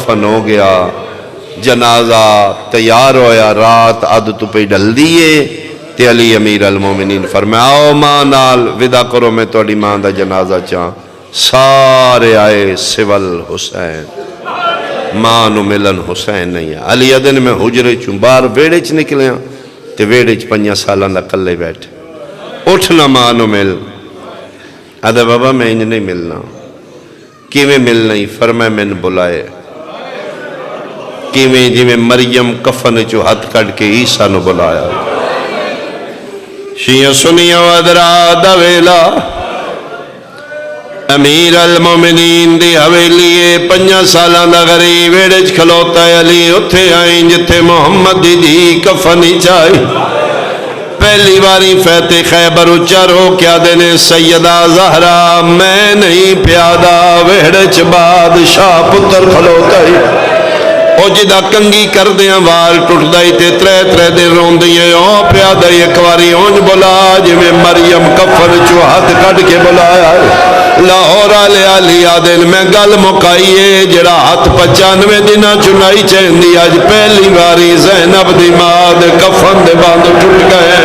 کفن ہو گیا، جنازہ تیار ہویا، رات اد تو پہ ڈل دیئے تے علی امیر المومنین فرمایا آؤ ماں نال ودا کرو، میں توڑی ماں دا جنازہ چاہاں۔ سارے آئے سول حسین، ماں نو ملن حسین نہیں ہے۔ علی ادن میں حجرے چوں بار ویڑے چ نکلے ہیں تے ویڑے چ 5 سالاں دا کلے بیٹھے، اٹھنا ماں نو مل، آدھا بابا میں انج نہیں ملنا، کیویں ملنا ہی؟ فرمائے میں نے بلائے، کیویں جی میں مریم کفن چو ہاتھ کٹ کے عیسیٰ نو بلایا۔ شیعہ سنیہ ودرا دا ویلا امیر المومنین دی حویلیے 5 سالاں دا غریب ویڑج کھلوتا ہے، علی اتھے آئیں جتھے محمد دی کفنی چاہی۔ پہلی باری فتح خیبر اچر ہو کیا دینے سیدہ زہرا میں نہیں پیادہ ویڑج بادشاہ پتر کھلوتا ہے، او جدہ کنگی کر دیاں وال ٹوٹ دائی تے 3 دن رون دیئے، او پیادہ ایک واری اونج بلا جی میں مریم کفن چو ہاتھ کٹ کے بلایا ہے۔ لاہور آلے آلی آدن میں گل مکائیے جڑا ہاتھ 95 دنہ چنائی چہندی، آج پہلی باری زینب دی ماد کفن دے باندھ ٹوٹ گئے،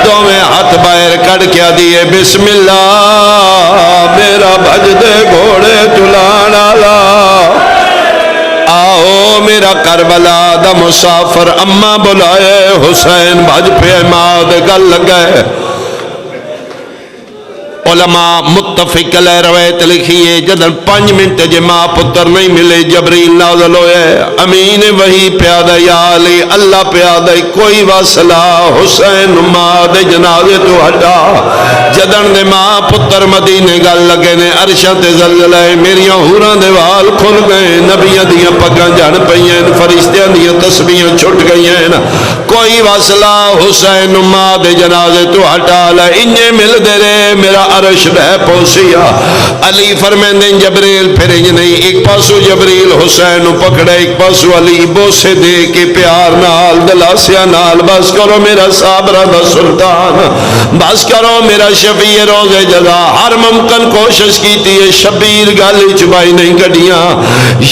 تو میں ہاتھ باہر کڑ کیا دیئے بسم اللہ میرا بھج دے گھوڑے چلان آلا، آؤ میرا کربلا دا مسافر اماں بلائے، حسین بھج پہ ماد گل گئے۔ علماء متفق علیہ روایت لکھیے جدن 5 منٹ جے ماں پتر نہیں ملے جبریل نازل ہوئے، امین وہی پیادہ یا علی اللہ پیادہ کوئی واسلہ حسین ماں دے جنازے تو ہٹا، جدن دے ماں پتر مدینے گل لگے نے عرشت زلزلہ میریاں حوراں دے وال کھل گئے، نبیاں دیاں پگاں جان پئیں، فرشتیاں دیاں تسبیحاں چھٹ گئیں، کوئی واسلہ حسین ماں دے جنازے تو ہٹا لے، انجے مل دے رے میرا عرش بہ پوسیا۔ علی فرمیندیں جبریل پھریں نہیں، ایک پاسو جبریل حسین پکڑے، ایک پاسو علی بوسے دے کے پیار نال دلاسیا نال، بس کرو میرا صابرہ دا سلطان، بس کرو میرا شفیع روز جزا، ہر ممکن کوشش کی تھی شبیر گالی چبائی نہیں کڑیاں،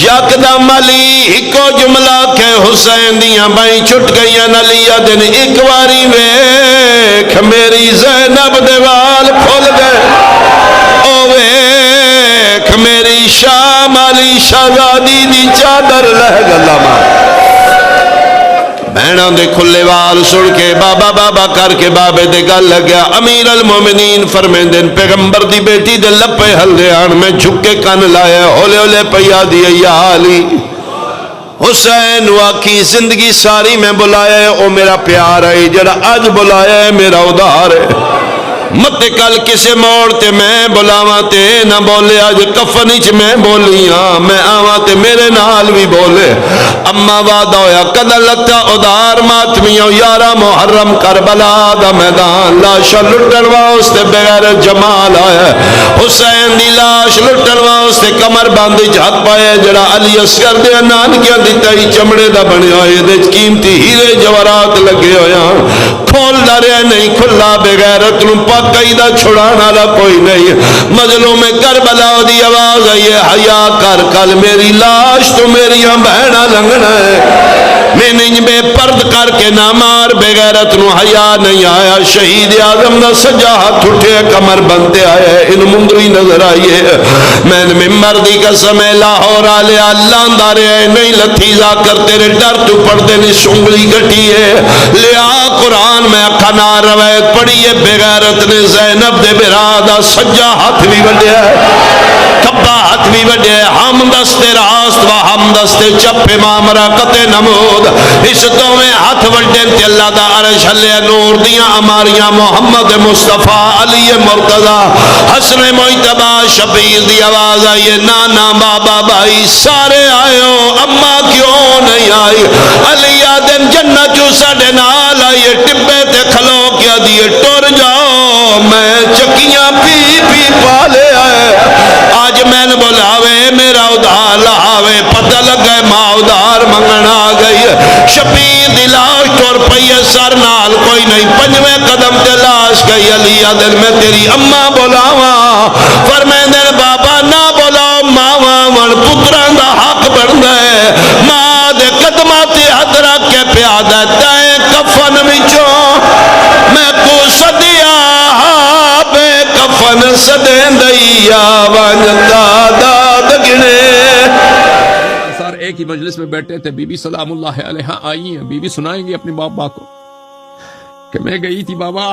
یکدم علی ایکو جملہ کہ حسین دیاں بائی چھٹ گئیاں، علی دن ایک واری ویکھ میری زینب دیوال کھول گئے، او ویکھ میری شام علی شہزادی دی چادر لہ گلا ماں، بہنوں دے کھلے وال سڑ کے بابا بابا کر کے بابے دے گل لگیا۔ امیر المومنین فرمیندن پیغمبر دی بیٹی دے لپے ہلدے آن میں جھکے کن لائے، ہولے ہولے پیا دیئے یا علی حسین واقعی زندگی ساری میں بلایا، او میرا پیار ہے جڑا آج بلایا ہے میرا ادھار ہے، مت کل کسے موڑ تے میں بلاواں تے نہ بولے، آج کفنچ میں بولیاں میں آواں تے میرے نال بھی بولے، اما وعدہ ہویا کدہ لگتا ادھار ماتمیوں 11 محرم کربلا دا میدان، لاشا لٹن واسطے بغیر جمال آیا، حسین دی لاش لٹن واسطے کمر باندھی جھات پائے، جڑا علی اصغر دے نانکیاں دی تائی چمڑے دا بنے ہوئے، دے قیمتی ہیرے جوارات لگے ہویا، کھول دارے نہیں کھلا بغیرت نو قیدہ چھڑانا لا کوئی نہیں، مظلوم کربلا دی آواز آئی ہے حیا کر کل میری لاش تو میری بہنا لنگنا ہے، میں نہیں بے پرد کر کے نہ مار بغیرت نو حیا نہیں آیا، شہید اعظم دا سجا ہاتھ اٹھے کمر بنتے آئے، ان مندری نظر آئیے، میں ممبر دی قسم لاہور آلے اللہ اندارے نہیں لتھیزہ کر تیرے ڈر تو پڑھتے نہیں سنگلی گھٹی ہے، لیا قرآن میں کھنا روایت پڑھی ہے بغیرت نے زینب دے برادہ سجا ہاتھ بھی بڑھیا ہے، کبا ہاتھ بھی بڑھیا ہے، ہم دستے راست و ہم دستے چپ امام راقت نمود، اس دو میں ہاتھ بڑھیں تے اللہ دا عرش حلیہ نور دیاں اماریاں محمد مصطفیٰ علی مرتضی حسن مجتبہ شبیر دی آواز آئیے، نانا بابا بھائی سارے آئے ہو اما کیوں نہیں آئی، علی آدن جنت جو ساڑے نال آئیے، ٹبے تے کھلو کیا دیئے ٹور جاؤ، میں چکیاں پی پی پالے آئے، آج میں نے بلاوے میرا ادھار لہاوے، پتہ لگے ماں ادھار منگن آ گئی، شبیر دی لاش ٹور پئیے سر نال کوئی نہیں، 5ویں قدم تے لاش گئی، علی آدن میں تیری اماں بلاواں، فرمیندن بابا نہ بلاؤ ماواں من پتران دا حق بن گئے، پیادہ دائیں کفن وچوں میں کو سدیا بے کفن سدیں دیا وندا داد گنے. انصار ایک ہی مجلس میں بیٹھے تھے. بی بی سلام اللہ علیہ آئی ہیں. بی بی سنائیں گی اپنے بابا کو کہ میں گئی تھی بابا,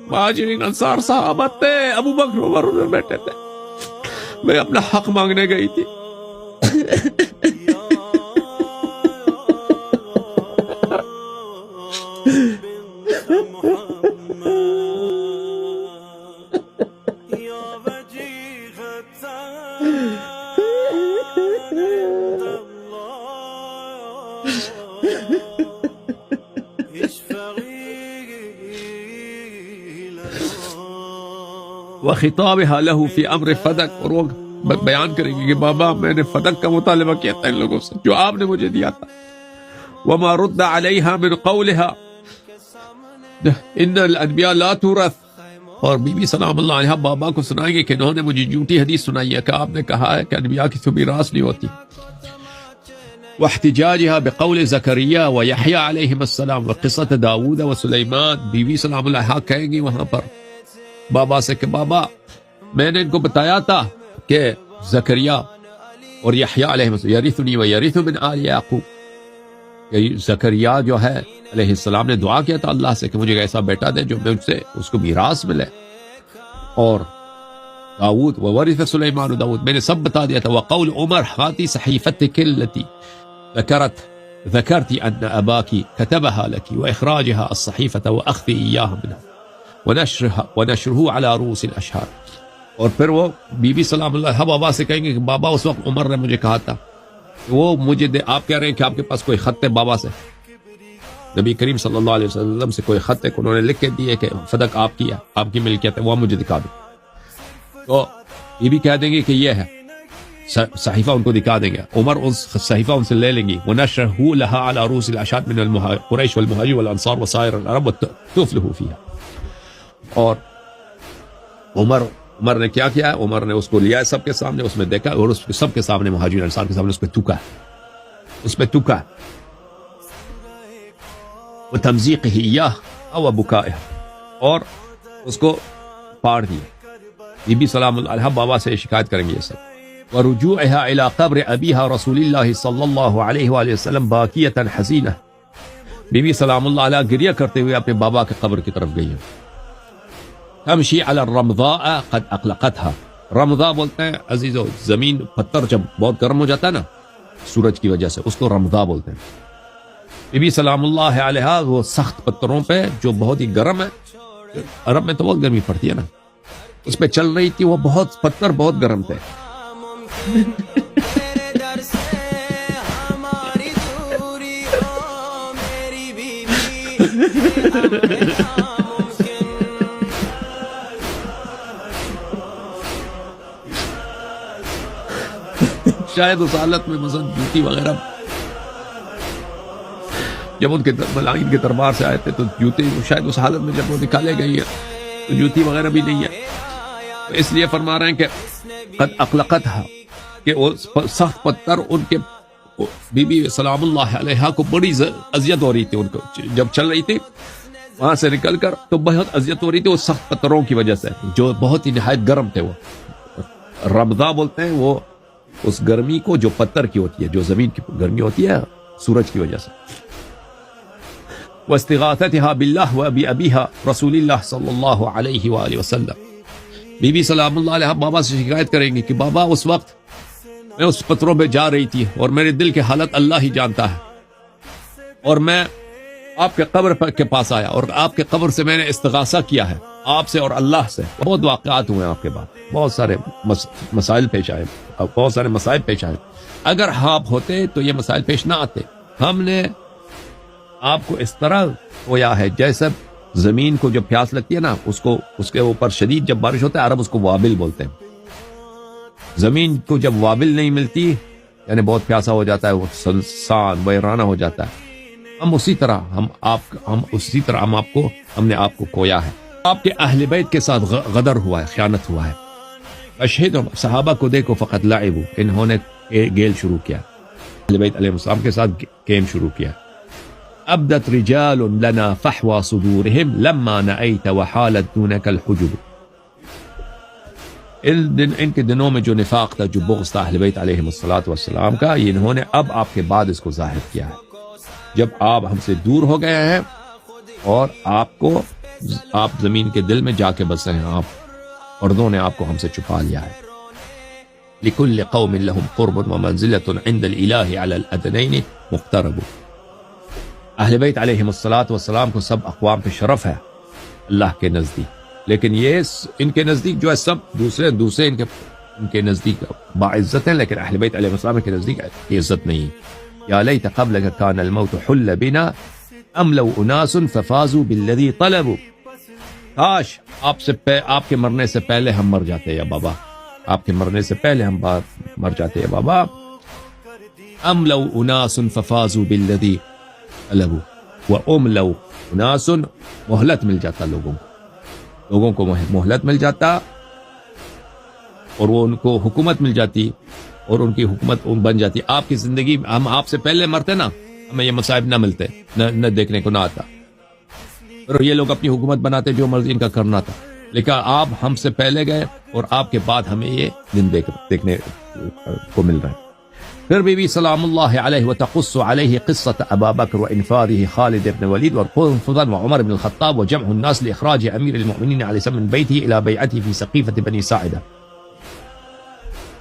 مہاجرین انصار صحابت تھے, ابو بکر عمر میں بیٹھے تھے, میں اپنا حق مانگنے گئی تھی. وخطابها له في امر فدق, اور وہ بیان کریں گے کہ بابا میں نے فدق کا مطالبہ کیا تھا ان لوگوں سے جو آپ نے مجھے دیا تھا. وما رد عليها من قولها ان الانبیاء لا تورث, اور بی بی سلام اللہ علیہ بابا کو سنائیں گے کہ انہوں نے مجھے جھوٹی حدیث سنائی ہے کہ آپ نے کہا ہے کہ انبیاء کی میراث نہیں ہوتی. واحتجاجها بقول زکریا ویحیی علیہم السلام وقصۃ داؤد وسلیمان, بی بی سلام اللہ کہیں گی وہاں پر بابا سے کہ بابا میں نے ان کو بتایا تھا کہ زکریا اور یحییٰ علیہ السلام یرثنی و یرث من آل یعقوب, کہ زکریا جو ہے علیہ السلام نے دعا کیا تھا اللہ سے کہ مجھے ایسا بیٹا دے جو میں ان سے اس کو میراث ملے, اور داؤد وورث سلیمان داؤد میں نے سب بتا دیا تھا. وقول عمر ہاتی صحیفتک التي ذکرتی ان اباکی كتبها لك واخراجها الصحیفة واخذ ایاها منها ونشرہ علی رؤوس الاشہار. اور پھر وہ بی بی سلام اللہ بابا سے کہیں گے کہ بابا اس وقت عمر نے مجھے کہا تھا کہ وہ مجھے دے, آپ کہہ رہے ہیں کہ آپ کے پاس کوئی خط ہے بابا سے, نبی کریم صلی اللہ علیہ وسلم سے کوئی خط ہے کہ انہوں نے لکھ کے دیے کہ صدق آپ کی ہے, آپ کی ملکیت ہے, وہ مجھے دکھا دو. تو یہ بھی کہہ دیں گے کہ یہ ہے صحیفہ, ان کو دکھا دیں گے. عمر اس صحیفہ ان سے لے لیں گی. ونشرہ لها علی رؤوس الاشہار من قریش والمہاجرین والانصار وسائر العرب وتفلح فیہا. اور عمر نے کیا کیا ہے, عمر نے اس کو لیا ہے سب کے سامنے, اس میں دیکھا اور اس سب کے سامنے مہاجرین انصار کے سامنے اس پہ تھوکا ہے, اس پہ تھوکا وتمزیقہ ایاہ او بکائہ, اور اس کو پاڑ دیا. بی بی سلام اللہ علیہ بابا سے شکایت کریں گے یہ سب. ورجوعها الى قبر ابیہا رسول اللہ صلی اللہ علیہ وآلہ وسلم باکیۃ حزینہ, بی بی سلام اللہ علیہ گریہ کرتے ہوئے اپنے بابا کے قبر کی طرف گئی ہیں. تمشی علی الرمضاء قد اقلقتها, رمضاء بولتے ہیں عزیزو زمین پتھر جب بہت گرم ہو جاتا ہے نا سورج کی وجہ سے, اس کو رمضاء بولتے ہیں. بی بی سلام اللہ علیہ وہ سخت پتھروں پہ جو بہت ہی گرم ہے, عرب میں تو بہت گرمی پڑتی ہے نا, اس پہ چل رہی تھی, وہ بہت پتھر بہت گرم تھے. شاید اس حالت میں مثلا جوتی وغیرہ جب ان کے ملائن کے دربار سے آئے تھے تو جوتے شاید اس حالت میں جب وہ نکالے گئی ہے تو جوتی وغیرہ بھی نہیں ہے, تو اس لیے فرما رہے ہیں کہ قد اقلقتها, کہ وہ سخت پتھر ان کے بی بی سلام اللہ علیہ کو بڑی اذیت ہو رہی تھی, ان کو جب چل رہی تھی وہاں سے نکل کر تو بہت اذیت ہو رہی تھی وہ سخت پتھروں کی وجہ سے جو بہت ہی نہایت گرم تھے. وہ رمضاء بولتے ہیں وہ اس گرمی کو جو پتھر کی ہوتی ہے, جو زمین کی گرمی ہوتی ہے سورج کی وجہ سے. واستغاثتها باللہ وبأبیها رسول اللہ صلی اللہ علیہ وآلہ وسلم, بی بی سلام اللہ علیہ بابا سے شکایت کریں گی کہ بابا اس وقت میں اس پتھروں پہ جا رہی تھی اور میرے دل کی حالت اللہ ہی جانتا ہے, اور میں آپ کے قبر کے پاس آیا اور آپ کے قبر سے میں نے استغاثہ کیا ہے آپ سے اور اللہ سے. بہت واقعات ہوئے آپ کے بعد, بہت سارے مسائل پیش آئے, بہت سارے مسائل پیش آئے. اگر آپ ہوتے تو یہ مسائل پیش نہ آتے. ہم نے آپ کو اس طرح ہویا ہے جیسے زمین کو جب پیاس لگتی ہے نا, اس کے اوپر شدید جب بارش ہوتا ہے, عرب اس کو وابل بولتے ہیں. زمین کو جب وابل نہیں ملتی یعنی بہت پیاسا ہو جاتا ہے, وہ سنسان ویرانہ ہو جاتا ہے, ہم اسی طرح ہم نے آپ کو کویا ہے. آپ کے اہل بیت کے ساتھ غدر ہوا ہے, خیانت ہوا ہے. اشہد صحابہ کو دیکھو فقط لعبوا, انہوں نے گیل شروع کیا, اہل بیت علیہ السلام کے ساتھ گیم شروع کیا. ابدت رجال لنا فحوى صدورهم لما نأيت وحالت دونك الحجب. ان کے دنوں میں جو نفاق تھا، جو بغض تھا اہل بیت علیہم الصلوۃ والسلام کا، یہ انہوں نے اب آپ کے بعد اس کو ظاہر کیا ہے، جب آپ ہم سے دور ہو گئے ہیں اور آپ زمین کے دل میں جا کے بسے ہیں، آپ مردوں نے آپ کو ہم سے چھپا لیا ہے. لكل قوم لهم قرب ومنزلة عند الإله على الأدنين مقترب. اہل بیت علیہم الصلوۃ والسلام کو سب اقوام پہ شرف ہے اللہ کے نزدیک، لیکن یہ ان کے نزدیک جو ہے سب دوسرے ان کے نزدیک باعزت ہیں، لیکن اہل بیت علیہ السلام کے نزدیک عزت نہیں. یا لیت قبلک کان الموت حل بنا ام لو اناس ففازوا بالذی طلبوا. کاش آپ کے مرنے سے پہلے ہم مر جاتے یا بابا، آپ کے مرنے سے پہلے ہم مر جاتے یا بابا. ام لو اناس ففازوا بالذی طلبوا وام لو اناس، مہلت مل جاتا لوگوں کو مہلت مل جاتا اور وہ ان کو حکومت مل جاتی اور ان کی حکومت بن جاتی. آپ کی زندگی ہم آپ سے پہلے مرتے نا، ہمیں یہ مصائب نہ ملتے، نہ دیکھنے کو نہ آتا، اور یہ لوگ اپنی حکومت بناتے جو مرضی ان کا کرنا تھا. لیکن آپ ہم سے پہلے گئے اور آپ کے بعد ہمیں یہ دن دیکھنے کو مل رہا ہے. پھر بی بی سلام اللہ علیہ وتقص علیہ قصة ابا بکر وانفاذه خالد بن ولید وقنفذا وعمر بن الخطاب وجمع الناس لاخراج امیر المؤمنین علیہ السلام من بیته الى بیعته في سقیفة بنی ساعدہ.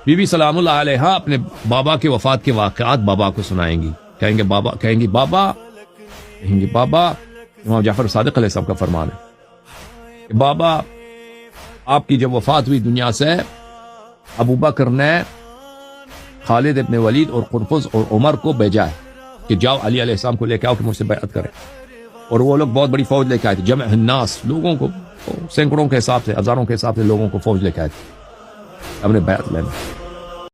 بی بی سلام اللہ علیہ اپنے بابا کے وفات کے واقعات بابا کو سنائیں گی. کہیں گے بابا امام جعفر صادق علیہ السلام کا فرمان ہے کہ بابا آپ کی جب وفات ہوئی دنیا سے، ابو بکر نے خالد ابن ولید اور قنفذ اور عمر کو بھیجا ہے کہ جاؤ علی علیہ السلام کو لے کے آؤ کہ مجھ سے بیعت کریں. اور وہ لوگ بہت بڑی فوج لے کے آئے تھے، جمع الناس، لوگوں کو سینکڑوں کے حساب سے، ہزاروں کے حساب سے لوگوں کو فوج لے کے آئے تھے، ہم نے بیعت لینا.